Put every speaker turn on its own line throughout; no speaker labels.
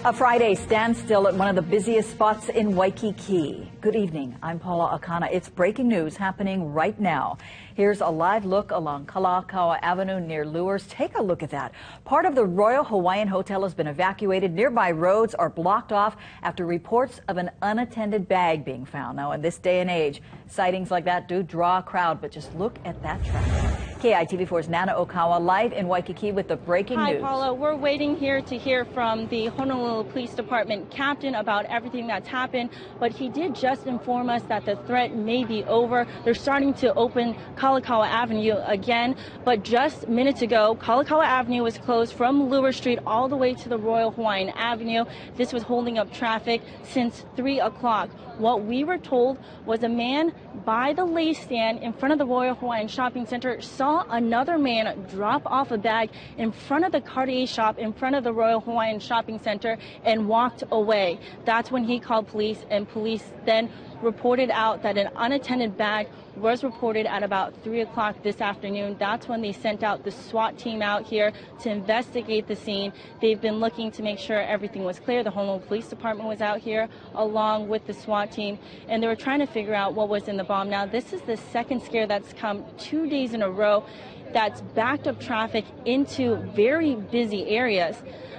A Friday standstill at one of the busiest spots in Waikiki. Good evening. I'm Paula Akana. It's breaking news happening right now. Here's a live look along Kalakaua Avenue near Lures. Take a look at that. Part of the Royal Hawaiian Hotel has been evacuated. Nearby roads are blocked off after reports of an unattended bag being found. Now, in this day and age, sightings like that do draw a crowd, but just look at that traffic. KITV4's Nana Okawa live in Waikiki with the breaking news.
Hi, Paula. We're waiting here to hear from the Honolulu Police Department captain about everything that's happened, but he did just inform us that the threat may be over. They're starting to open Kalakaua Avenue again, but just minutes ago, Kalakaua Avenue was closed from Lure Street all the way to the Royal Hawaiian Avenue. This was holding up traffic since 3 o'clock. What we were told was a man by the lay stand in front of the Royal Hawaiian Shopping Center saw another man drop off a bag in front of the Cartier shop in front of the Royal Hawaiian Shopping Center and walked away. That's when he called police, and police then reported out that an unattended bag was reported at about 3 o'clock this afternoon. That's when they sent out the SWAT team out here to investigate the scene. They've been looking to make sure everything was clear. The Honolulu Police Department was out here along with the SWAT team, and they were trying to figure out what was in the bomb. Now, this is the second scare that's come 2 days in a row that's backed up traffic into very busy areas.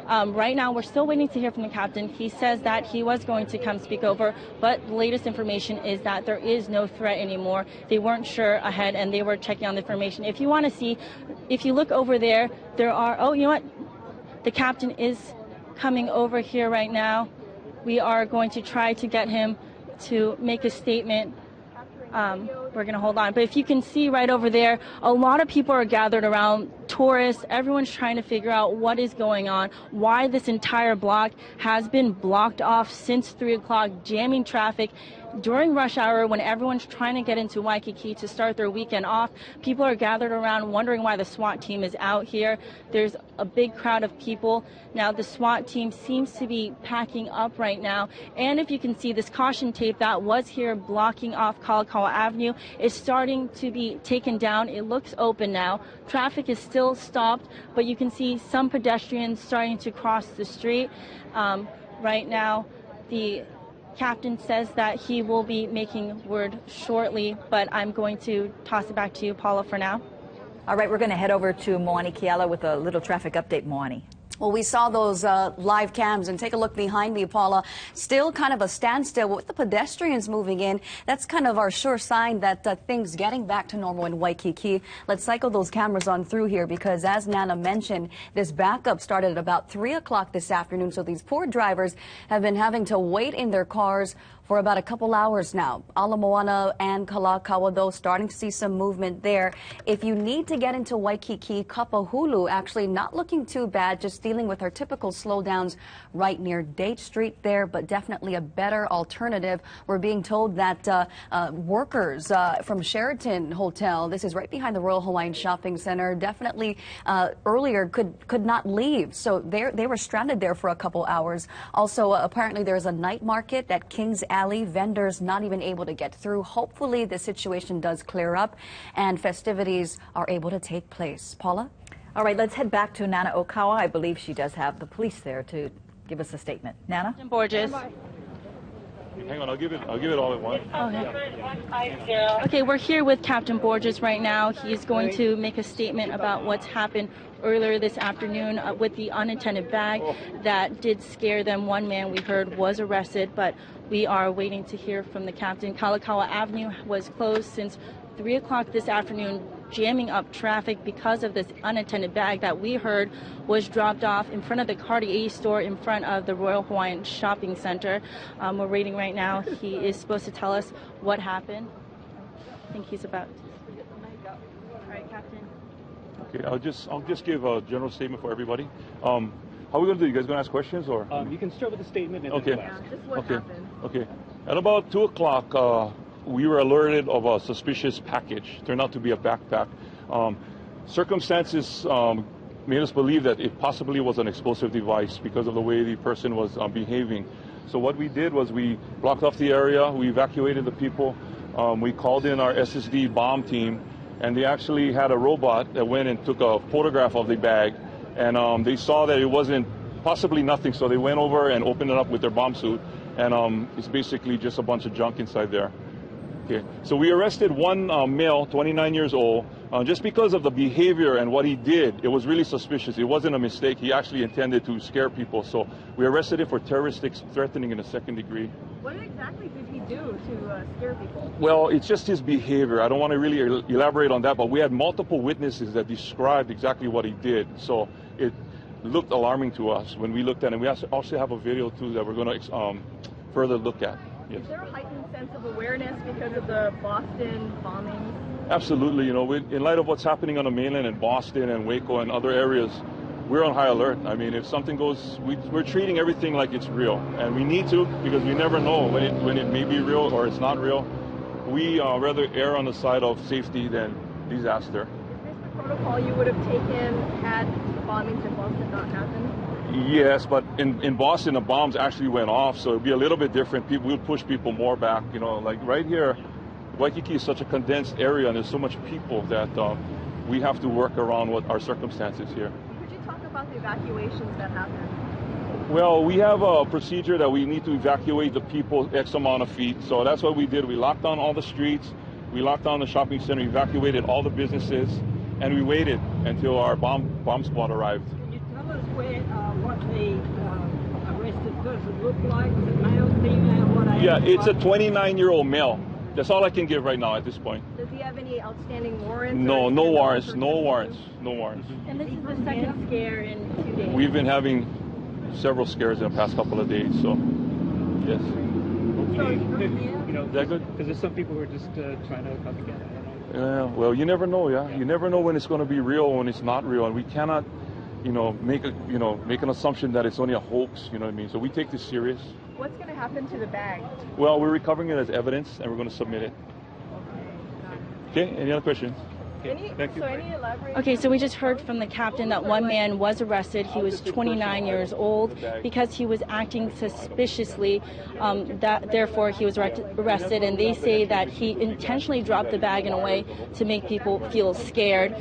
Right now, we're still waiting to hear from the captain. He says that he was going to come speak over, but the latest information is that there is no threat anymore. They weren't sure ahead, and they were checking on the information. If you want to see, if you look over there, there are, oh, you know what? The captain is coming over here right now. We are going to try to get him to make a statement. We're going to hold on. But if you can see right over there, a lot of people are gathered around, tourists. Everyone's trying to figure out what is going on, why this entire block has been blocked off since 3 o'clock, jamming traffic. During rush hour, when everyone's trying to get into Waikiki to start their weekend off, people are gathered around wondering why the SWAT team is out here. There's a big crowd of people. Now, the SWAT team seems to be packing up right now. And if you can see, this caution tape that was here blocking off Kalakaua Avenue is starting to be taken down. It looks open now. Traffic is still stopped, but you can see some pedestrians starting to cross the street. Right now, the captain says that he will be making word shortly, but I'm going to toss it back to you, Paula, for now.
All right, we're going to head over to Moani Kiala with a little traffic update. Moani.
Well, we saw those live cams, and take a look behind me, Paula. Still kind of a standstill with the pedestrians moving in. That's kind of our sure sign that things getting back to normal in Waikiki. Let's cycle those cameras on through here, because as Nana mentioned, this backup started at about 3 o'clock this afternoon. So these poor drivers have been having to wait in their cars for about a couple hours now. Ala Moana and Kalakaua, though, starting to see some movement there. If you need to get into Waikiki, Kapahulu actually not looking too bad, just dealing with our typical slowdowns right near Date Street there, but definitely a better alternative. We're being told that workers from Sheraton Hotel, this is right behind the Royal Hawaiian Shopping Center, definitely earlier could not leave. So they were stranded there for a couple hours. Also, apparently there's a night market at Kings Alley, vendors not even able to get through. Hopefully the situation does clear up and festivities are able to take place. Paula?
All right, let's head back to Nana Okawa. I believe she does have the police there to give us a statement. Nana?
Borges.
Hang on, I'll give it all at once.
Okay, we're here with Captain Borges right now. He's going to make a statement about what's happened earlier this afternoon with the unattended bag that did scare them. One man we heard was arrested, but we are waiting to hear from the captain. Kalakaua Avenue was closed since 3 o'clock this afternoon, jamming up traffic because of this unattended bag that we heard was dropped off in front of the Cartier store in front of the Royal Hawaiian Shopping Center. We're waiting right now. He is supposed to tell us what happened. I think he's about to. All right, Captain.
Okay, I'll just give a general statement for everybody. How are we going to do? You guys going to ask questions, or?
You can start with the statement and
okay.
then ask.
Just what happened.
Okay. At about 2 o'clock, we were alerted of a suspicious package. Turned out to be a backpack. Circumstances made us believe that it possibly was an explosive device because of the way the person was behaving. So what we did was we blocked off the area. We evacuated the people. We called in our SSD bomb team, and they actually had a robot that went and took a photograph of the bag, and they saw that it wasn't possibly nothing. So they went over and opened it up with their bomb suit, and it's basically just a bunch of junk inside there. Okay, so we arrested one male, 29 years old, just because of the behavior and what he did. It was really suspicious. It wasn't a mistake. He actually intended to scare people. So we arrested him for terroristic threatening in the second degree.
What exactly did he do to scare people?
Well, it's just his behavior. I don't want to really elaborate on that, but we had multiple witnesses that described exactly what he did. So it looked alarming to us when we looked at it. We also have a video, too, that we're going to further look at. Yes.
Is there a heightened sense of awareness because of the Boston bombings?
Absolutely. You know, in light of what's happening on the mainland in Boston and Waco and other areas, we're on high alert. I mean, if something goes, we're treating everything like it's real, and we need to, because we never know when it may be real or it's not real. We rather err on the side of safety than disaster.
Is this the protocol you would have taken had the bombings in Boston not happened?
Yes, but in Boston, the bombs actually went off, so it'd be a little bit different. People would push people more back. You know, like right here, Waikiki is such a condensed area, and there's so much people that we have to work around what our circumstances here.
Could you talk about the evacuations that happened?
Well, we have a procedure that we need to evacuate the people X amount of feet. So that's what we did. We locked down all the streets. We locked down the shopping center, evacuated all the businesses, and we waited until our bomb squad arrived.
What the arrested person looked like? Was it male, female, what age?
Yeah, it's a 29-year-old male. That's all I can give right now at this point.
Does he have any outstanding warrants?
No, no warrants, no warrants, no warrants.
And this is the second scare in 2 days.
We've been having several scares in the past couple of days, so yes.
You know,
Is that good?
because there's some people who are just trying to copycat. I don't know.
Yeah, well, you never know, yeah. You never know when it's going to be real or when it's not real, and we cannot, make an assumption that it's only a hoax. You know what I mean? So we take this serious.
What's going to happen to the bag?
Well, we're recovering it as evidence, and we're going to submit it. Okay. Any other questions? Thank you.
Okay, so we just heard from the captain that one man was arrested. He was 29 years old because he was acting suspiciously. Therefore, he was arrested, and they say that he intentionally dropped the bag in a way to make people feel scared.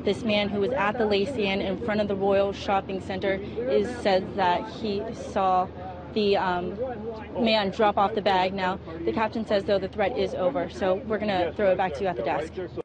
This man who was at the Lacey Inn in front of the Royal Shopping Center says that he saw the man drop off the bag. Now, the captain says, though, the threat is over. So we're going to throw it back to you at the desk.